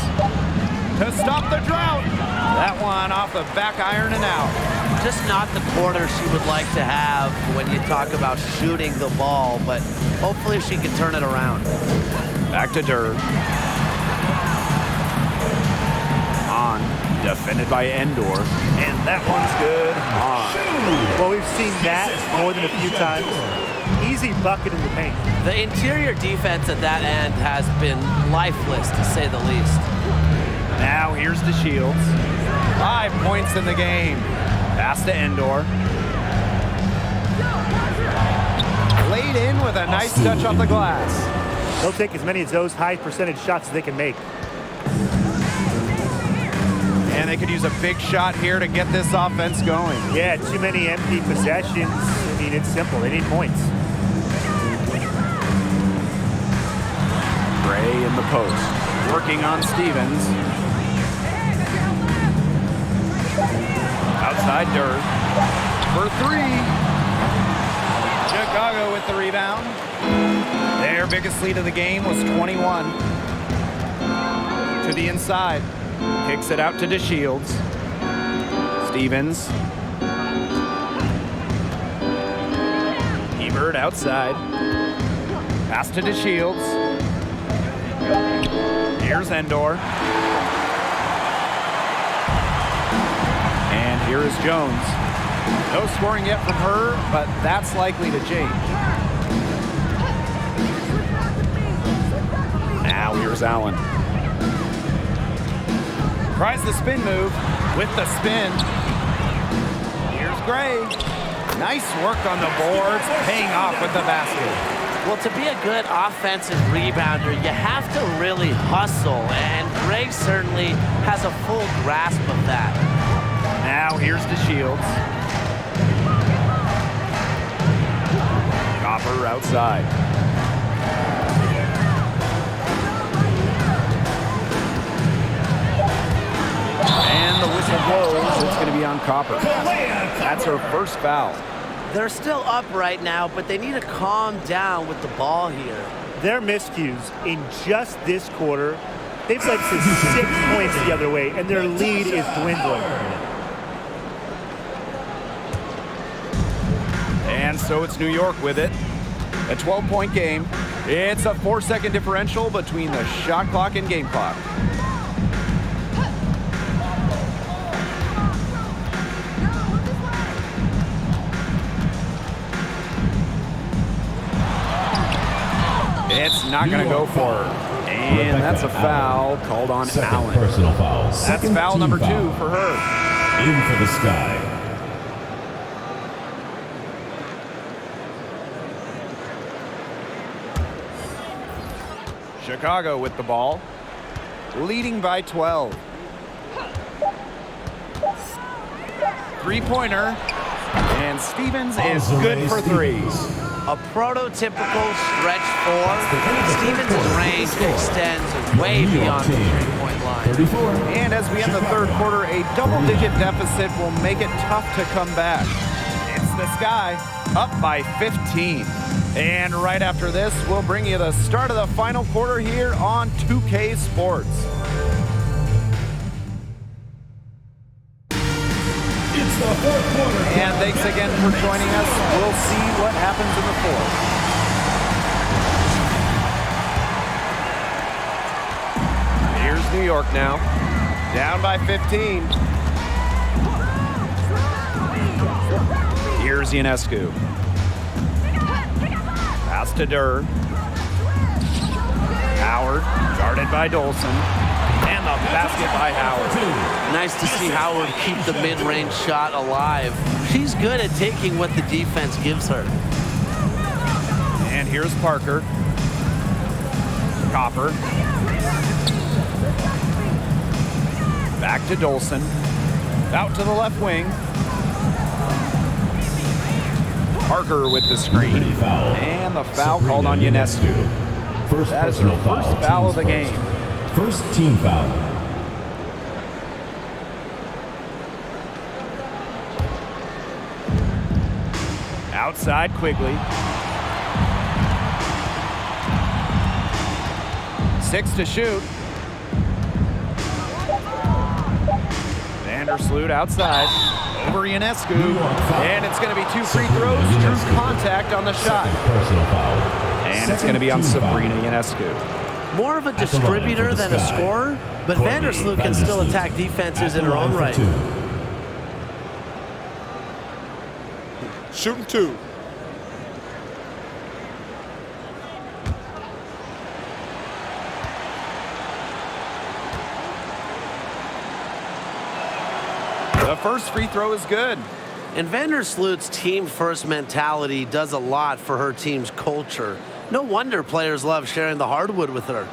[SPEAKER 3] To stop the drought. That one off the back iron and out.
[SPEAKER 5] Just not the quarter she would like to have when you talk about shooting the ball, but hopefully she can turn it around.
[SPEAKER 3] Back to Durr. On. Defended by Endor. And that one's good. On.
[SPEAKER 4] Well, we've seen that more than a few times. Easy bucket in the paint.
[SPEAKER 5] The interior defense at that end has been lifeless, to say the least.
[SPEAKER 3] Now here's the Shields. 5 points in the game. Pass to Endor. Laid in with a nice touch off the glass.
[SPEAKER 4] They'll take as many of those high percentage shots as they can make.
[SPEAKER 3] And they could use a big shot here to get this offense going.
[SPEAKER 4] Yeah, too many empty possessions. I mean, it's simple. They need points.
[SPEAKER 3] Gray in the post. Working on Stevens. Outside Durr. For 3. Chicago with the rebound. Their biggest lead of the game was 21. To the inside. Kicks it out to DeShields. Stevens. Hebert outside. Pass to DeShields. Here's Endor. And here is Jones. No scoring yet from her, but that's likely to change. Now here's Allen. Tries the spin move with the spin. Here's Gray. Nice work on the boards, paying off with the basket.
[SPEAKER 5] Well, to be a good offensive rebounder, you have to really hustle, and Gray certainly has a full grasp of that.
[SPEAKER 3] Now here's the Shields. Copper outside. And the whistle blows. It's going to be on Copper. That's her first foul.
[SPEAKER 5] They're still up right now, but they need to calm down with the ball here.
[SPEAKER 4] Their miscues in just this quarter, they've led to 6 points the other way, and their lead is dwindling.
[SPEAKER 3] And so it's New York with it. A 12-point game. It's a 4-second differential between the shot clock and game clock. It's not going to go for her. And that's a foul called on Allen.
[SPEAKER 6] Personal foul.
[SPEAKER 3] That's foul number 2 for her.
[SPEAKER 6] In for the Sky.
[SPEAKER 3] Chicago with the ball, leading by 12. three-pointer. And Stevens is good for three.
[SPEAKER 5] A prototypical stretch four. Stevens' range extends way beyond the three-point line.
[SPEAKER 3] And as we end the third quarter, a double-digit deficit will make it tough to come back. It's this guy, up by 15. And right after this, we'll bring you the start of the final quarter here on 2K Sports.
[SPEAKER 6] It's the fourth quarter.
[SPEAKER 3] And thanks again for joining us. We'll see what happens in the fourth. Here's New York now, down by 15. Here's Ionescu. Pass to Durr. Howard, guarded by Dolson. And the basket by Howard.
[SPEAKER 5] Nice to see Howard keep the mid-range shot alive. She's good at taking what the defense gives her.
[SPEAKER 3] And here's Parker. Copper. Back to Dolson. Out to the left wing. Parker with the screen. And the foul called on Ionescu. That is her first foul of the game.
[SPEAKER 6] First team foul.
[SPEAKER 3] Outside Quigley. 6 to shoot. Vandersloot outside. Over Ionescu. And it's going to be 2 free throws. True contact on the shot.
[SPEAKER 6] Personal foul.
[SPEAKER 3] And it's going to be on Sabrina Ionescu.
[SPEAKER 5] More of a distributor than a scorer, but Vandersloot can still attack defenses in her own right.
[SPEAKER 1] Shooting 2.
[SPEAKER 3] The first free throw is good.
[SPEAKER 5] And Vandersloot's team-first mentality does a lot for her team's culture. No wonder players love sharing the hardwood with her.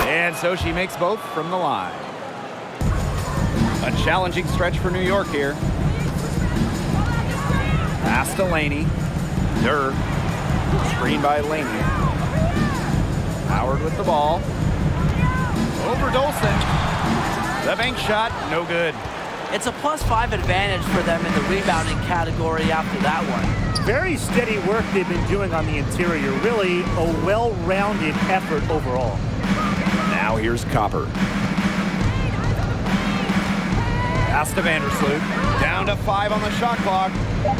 [SPEAKER 3] And so she makes both from the line. A challenging stretch for New York here. Pass to Laney. Durr. Screen by Laney. Howard with the ball. Over Dolson. The bank shot, no good.
[SPEAKER 5] It's a +5 advantage for them in the rebounding category after that one.
[SPEAKER 4] Very steady work they've been doing on the interior. Really a well-rounded effort overall.
[SPEAKER 3] Now here's Copper. Pass to Vandersloot. Down to 5 on the shot clock.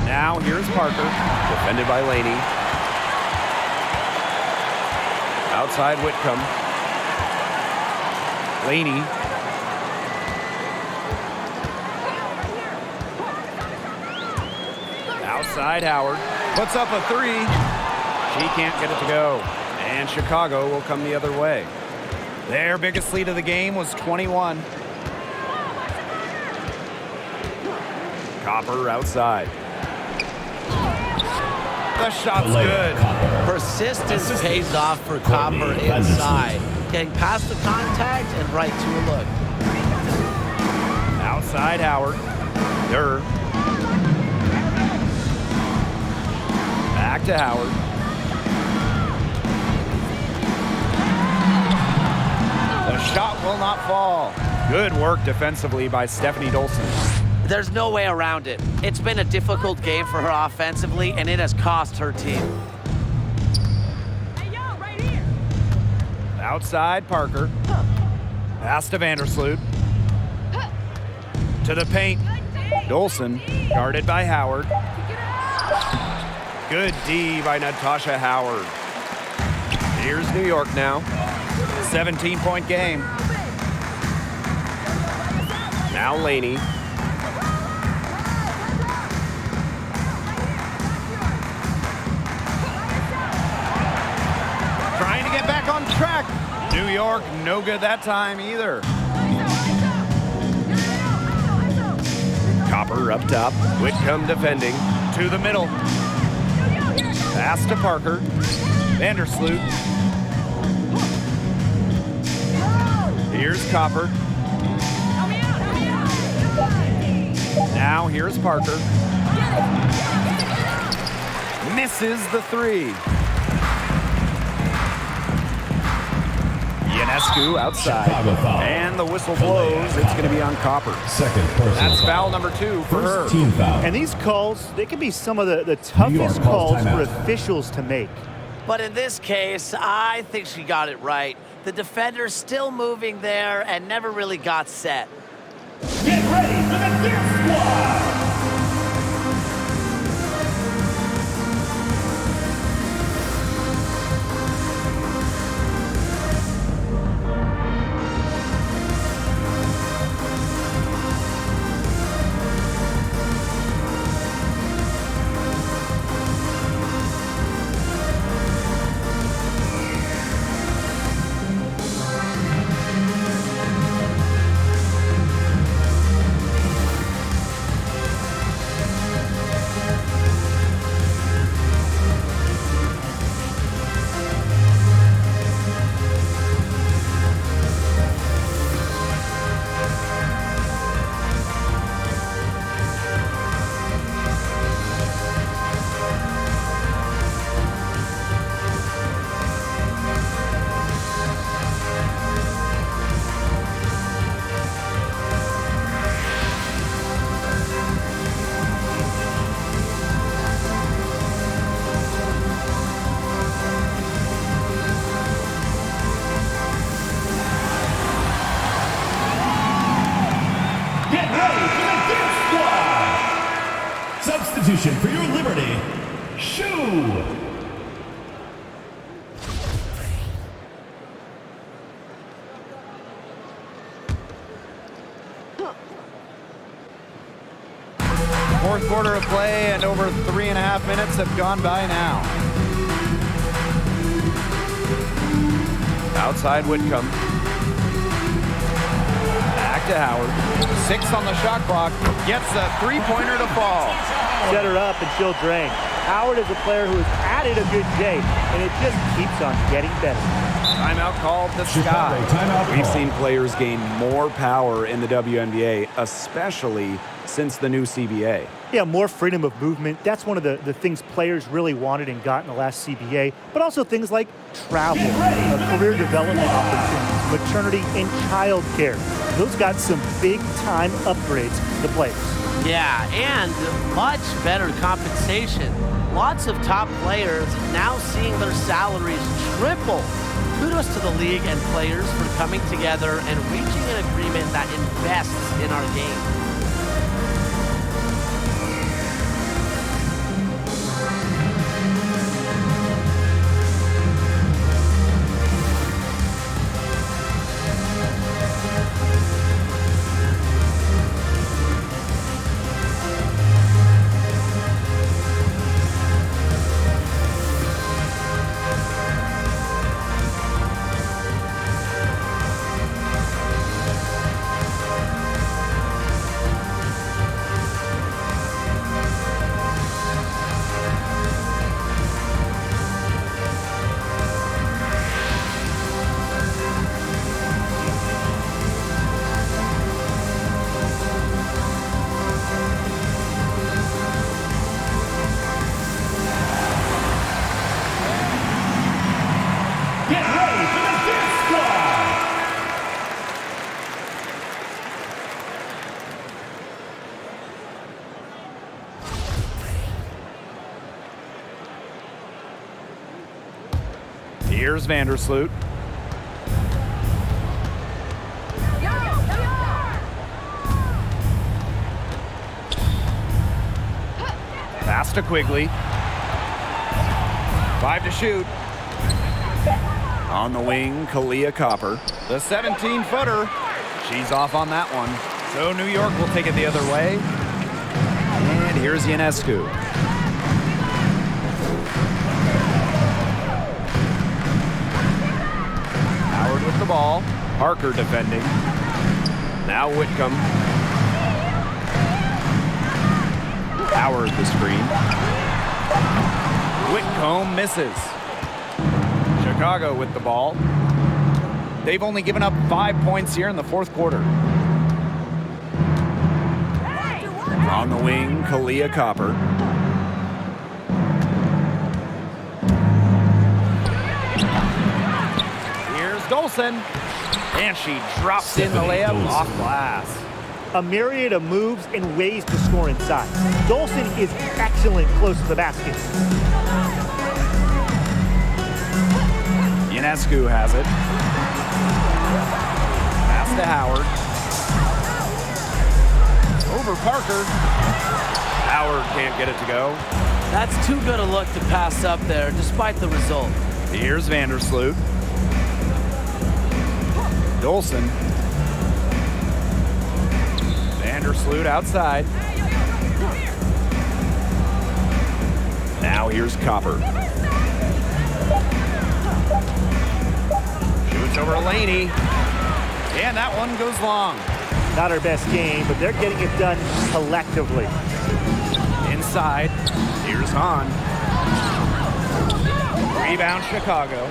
[SPEAKER 3] Now here's Parker. Defended by Laney. Outside Whitcomb. Laney. Outside Howard. Puts up a 3. She can't get it to go. And Chicago will come the other way. Their biggest lead of the game was 21. Copper outside. The shot's good.
[SPEAKER 5] Persistence pays off for Copper inside. Getting past the contact and right to a look.
[SPEAKER 3] Outside Howard. Durr. Back to Howard. The shot will not fall. Good work defensively by Stephanie Dolson.
[SPEAKER 5] There's no way around it. It's been a difficult game for her offensively, and it has cost her team.
[SPEAKER 3] Outside Parker. Pass to Vandersloot. To the paint. Dolson, guarded by Howard. Good D by Natasha Howard. Here's New York now. 17-point game. Now Laney. Trying to get back on track. New York, no good that time either. Copper up top. Whitcomb defending. To the middle. Pass to Parker. Vandersloot. Here's Copper. Now here's Parker. Misses the three. Ionescu outside. And the whistle blows. It's going to be on Copper.
[SPEAKER 6] Second personal
[SPEAKER 3] That's
[SPEAKER 6] foul.
[SPEAKER 3] foul number 2 for her.
[SPEAKER 6] First team foul.
[SPEAKER 4] And these calls, they can be some of the toughest calls for officials to make.
[SPEAKER 5] But in this case, I think she got it right. The defender's still moving there and never really got set.
[SPEAKER 6] Get ready for the dance squad. Substitution for your liberty. Shoe.
[SPEAKER 3] Fourth quarter of play, and over 3.5 minutes have gone by now. Outside Whitcomb. Back to Howard. 6 on the shot clock. Gets a three-pointer to fall.
[SPEAKER 4] Set her up and she'll drain. Howard is a player who has added a good day, and it just keeps on getting better.
[SPEAKER 3] Timeout called the Sky. We've seen players gain more power in the WNBA, especially since the new CBA.
[SPEAKER 4] Yeah, more freedom of movement. That's one of the things players really wanted and got in the last CBA, but also things like travel, career development opportunities, maternity and child care. Those got some big-time upgrades to the players.
[SPEAKER 5] Yeah, and much better compensation. Lots of top players now seeing their salaries triple. Kudos to the league and players for coming together and reaching an agreement that invests in our game.
[SPEAKER 3] Here's Vandersloot. Pass to Quigley. 5 to shoot. On the wing, Kalia Copper. The 17-footer. She's off on that one. So New York will take it the other way. And here's Ionescu. Howard with the ball. Parker defending. Now Whitcomb. Howard the screen. Whitcomb misses. Chicago with the ball. They've only given up 5 points here in the fourth quarter. On the wing, Kalia Copper. Here's Dolson. And she drops in the layup off glass.
[SPEAKER 4] A myriad of moves and ways to score inside. Dolson is excellent close to the basket.
[SPEAKER 3] Ionescu has it. Pass to Howard. Over Parker. Howard can't get it to go.
[SPEAKER 5] That's too good a look to pass up there, despite the result.
[SPEAKER 3] Here's Vandersloot. Dolson. Vandersloot outside. Now here's Copper. Shoots over Laney. And that one goes long.
[SPEAKER 4] Not her best game, but they're getting it done collectively.
[SPEAKER 3] Inside. Here's Hahn. Rebound Chicago.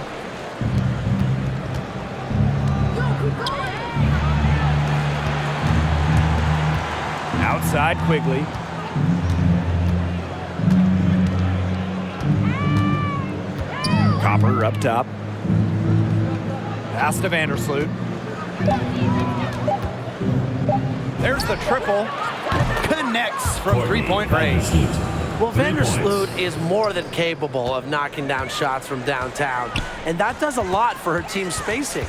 [SPEAKER 3] Outside Quigley. Copper up top. Pass to Vandersloot. There's the triple. Connects from three-point range.
[SPEAKER 5] Well, Vandersloot is more than capable of knocking down shots from downtown, and that does a lot for her team's spacing.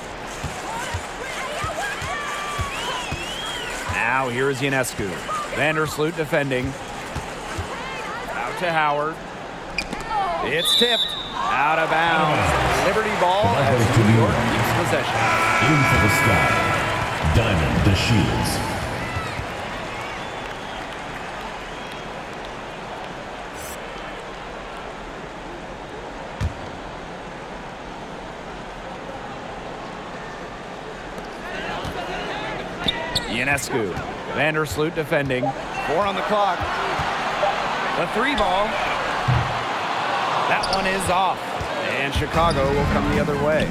[SPEAKER 3] Now here is Ionescu. Vandersloot defending. Out to Howard. It's tipped. Out of bounds. Liberty ball as New York keeps possession.
[SPEAKER 6] In for the sky. Diamond the Shields.
[SPEAKER 3] Ionescu. Vandersloot defending. 4 on the clock. The 3 ball. That one is off. And Chicago will come the other way.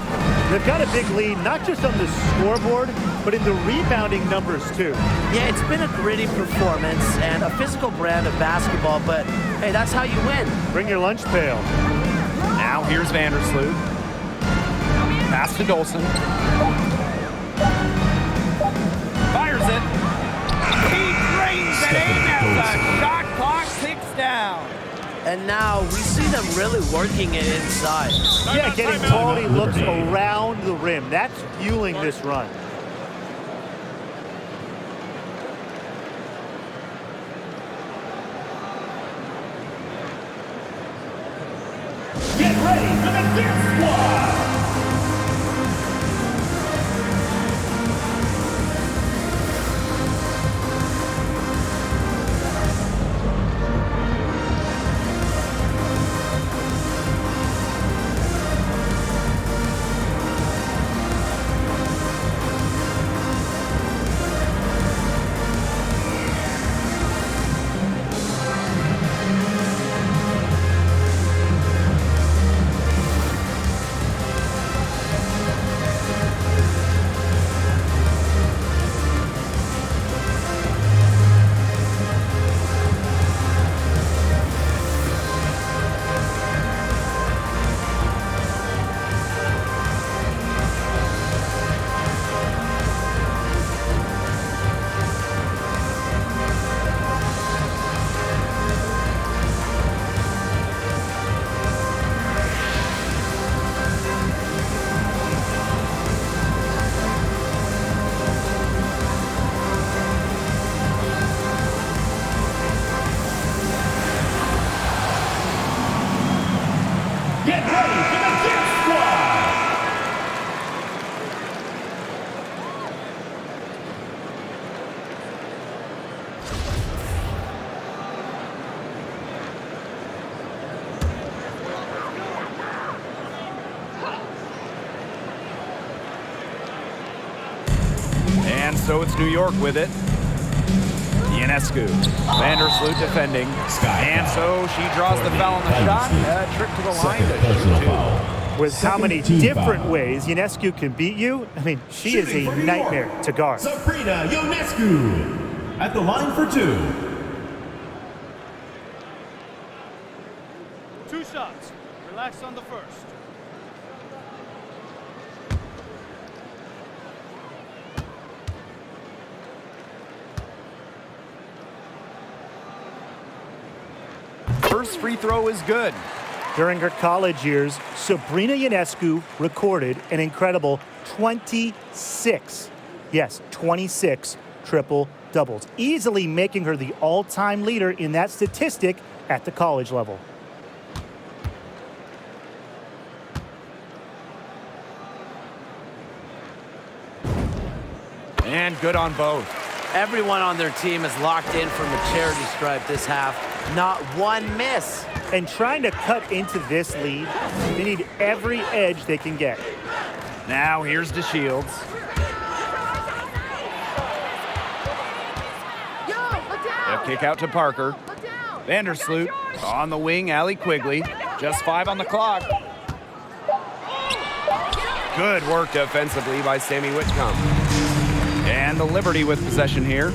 [SPEAKER 4] They've got a big lead, not just on the scoreboard, but in the rebounding numbers, too.
[SPEAKER 5] Yeah, it's been a gritty performance and a physical brand of basketball, but hey, that's how you win.
[SPEAKER 4] Bring your lunch pail.
[SPEAKER 3] Now here's Vandersloot. Pass to Dolson. Fires it. He drains it in as the shot clock ticks down.
[SPEAKER 5] And now we see them really working it inside.
[SPEAKER 4] Yeah, getting quality looks around the rim. That's fueling this run.
[SPEAKER 6] Get ready for the Dirk Squad! Get ready for the Dirk Squad!
[SPEAKER 3] And so it's New York with it. Ionescu. Vandersloot defending. And so she draws the foul on the shot. A trip to the line to shoot two.
[SPEAKER 4] With how many different ways Ionescu can beat you, I mean, she is a nightmare to guard.
[SPEAKER 6] Sabrina Ionescu at the line for two.
[SPEAKER 7] 2 shots. Relax on the first.
[SPEAKER 3] First free throw is good.
[SPEAKER 4] During her college years, Sabrina Ionescu recorded an incredible 26, yes, 26 triple doubles, easily making her the all-time leader in that statistic at the college level.
[SPEAKER 3] And good on both.
[SPEAKER 5] Everyone on their team is locked in from the charity stripe this half. Not one miss.
[SPEAKER 4] And trying to cut into this lead, they need every edge they can get.
[SPEAKER 3] Now here's DeShields. A kick out to Parker. Vandersloot on the wing, Allie Quigley. Just 5 on the clock. Good work defensively by Sammy Whitcomb. And the Liberty with possession here.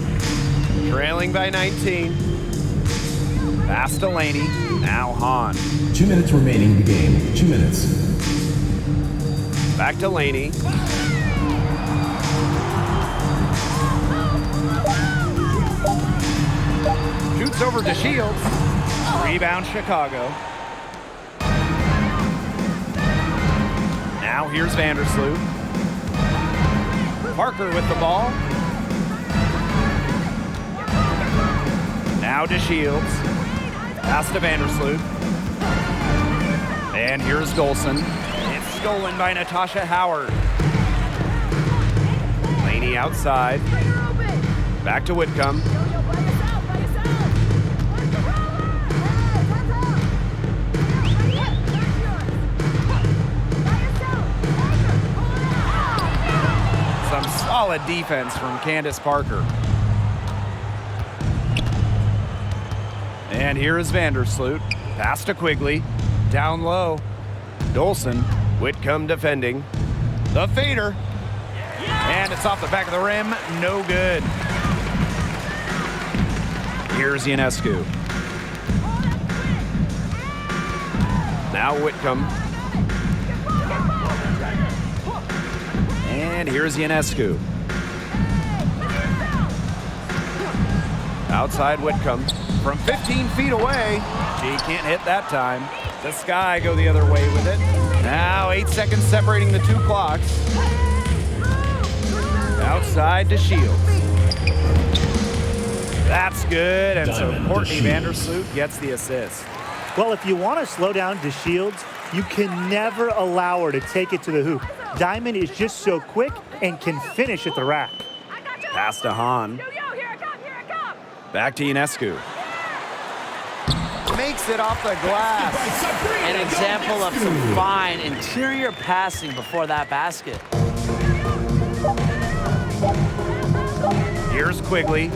[SPEAKER 3] Trailing by 19. Pass to Laney. Now Hahn.
[SPEAKER 6] 2 minutes remaining in the game. 2 minutes.
[SPEAKER 3] Back to Laney. Shoots over to Shields. Rebound Chicago. Now here's Vandersloot. Parker with the ball. Now to Shields. Pass to Vandersloot. And here's Golson. It's stolen by Natasha Howard. Laney outside. Back to Whitcomb. Some solid defense from Candace Parker. And here is Vandersloot. Pass to Quigley. Down low. Dolson. Whitcomb defending. The fader. And it's off the back of the rim. No good. Here's Ionescu. Now Whitcomb. And here's Ionescu. Outside Whitcomb. From 15 feet away. She can't hit that time. The Sky go the other way with it. Now 8 seconds separating the 2 clocks. Outside to Shields. That's good, and so Courtney Vandersloot gets the assist.
[SPEAKER 4] Well, if you want to slow down DeShields, you can never allow her to take it to the hoop. Diamond is just so quick and can finish at the rack.
[SPEAKER 3] Pass to Hahn. Back to Ionescu. Makes it off the glass.
[SPEAKER 5] An example of some fine interior passing before that basket.
[SPEAKER 3] Here's Quigley.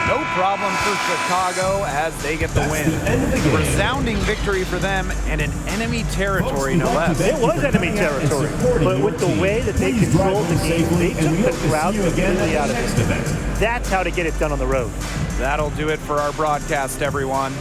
[SPEAKER 3] No problem for Chicago as they get the win. A resounding victory for them and an enemy territory, no less.
[SPEAKER 4] It was enemy territory, but with the way that they controlled the game, they took the crowd completely out of it. That's how to get it done on the road.
[SPEAKER 3] That'll do it for our broadcast, everyone.